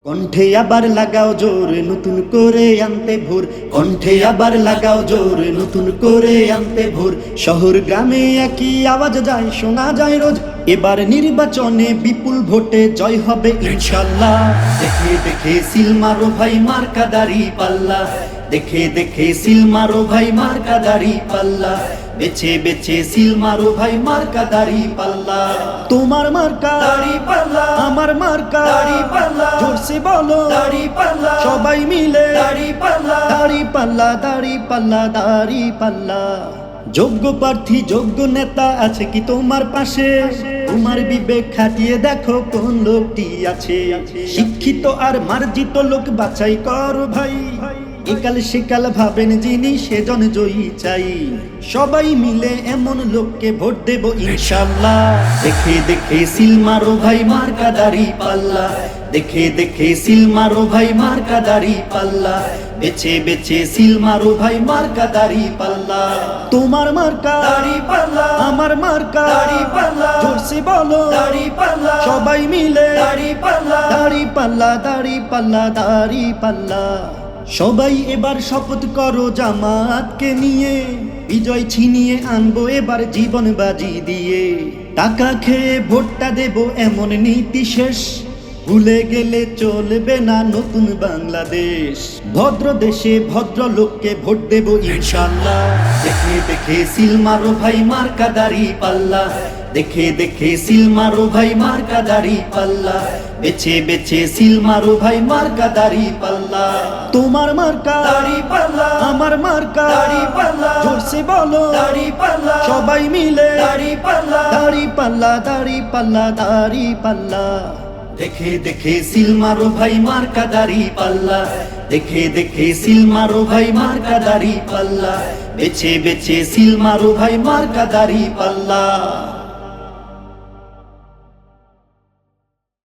কণ্ঠে আবার লাগাও জোর নতুন করে আনতে ভোর, কণ্ঠে আবার লাগাও জোর নতুন করে আনতে ভোর। শহর গ্রামে একই আওয়াজ যায়, শোনা যায় রোজ। এবার নির্বাচনে বিপুল ভোটে জয় হবে ইনশাল্লাহ। দেখে দেখে সিল মারো ভাই মার্কা দাড়ি পাল্লা, দেখে দেখে সিল মারো ভাই মার্কা দাড়ি পাল্লা। বেছে বেছে সিল মারো ভাই মার্কা দাড়ি পাল্লা। তোমার মার্কা দাড়ি পাল্লা, আমার মার্কা দাড়ি পাল্লা। জোরসে বলো দাড়ি পাল্লা, সবাই মিলে দাড়ি পাল্লা। দাড়ি পাল্লা, দাড়ি পাল্লা, দাড়ি পাল্লা। যোগ্য প্রার্থী যোগ্য নেতা আছে কি তোমার পাশে? তোমার বিবেক খাটিয়ে দেখো কোন লোকটি আছে। শিক্ষিত আর মার্জিত লোক বাছাই করো ভাই, একাল সেকাল ভাবেন যিনি সেজন জয়ী চাই। সবাই মিলে এমন লোককে ভোট দেব ইনশাল্লাহ। দেখে দেখে সিল মারো ভাই মার্কা দাড়ি পাল্লা, দেখে দেখে সিল মারো ভাই মার্কা দাড়ি পাল্লা। বেছে বেছে সিল মারো ভাই মার্কা দাড়ি পাল্লা। তোমার মার্কা দাড়ি পাল্লা, আমার মার্কা দাড়ি পাল্লা। জোরসে বলো দাড়ি পাল্লা, সবাই মিলে দাড়ি পাল্লা। দাড়ি পাল্লা, দাড়ি পাল্লা, দাড়ি পাল্লা। সবাই এবার শপথ করো জামাতকে নিয়ে, বিজয় ছিনিয়ে আনবো এবার জীবন বাজি দিয়ে। টাকা খেয়ে ভোটটা দেব এমন নীতি শেষ, ভুলে গেলে চলবে না নতুন বাংলাদেশ। ভদ্র দেশে ভদ্র লোককে ভোট দেব ইনশাল্লাহ। দেখে দেখে সিল মারো ভাই মার্কা দাড়ি পাল্লা, দেখে দেখে সিল মারো ভাই মার্কা দাড়ি পাল্লা। বেছে বেছে সিল মারো ভাই মার্কা দাড়ি পাল্লা। তোমার মার্কা দাড়ি পাল্লা, আমার মার্কা দাড়ি পাল্লা। জোরসে বলো দাড়ি পাল্লা, সবাই মিলে দাড়ি পাল্লা। দাড়ি পাল্লা, দাড়ি পাল্লা, দাড়ি পাল্লা। দেখে দেখে সিল মারো ভাই মার্কা দাড়ি পাল্লা, দেখে দেখে সিল মারো ভাই মার্কা দাড়ি পাল্লা। বেছে বেছে সিল মারো ভাই মার্কা দাড়ি পাল্লা।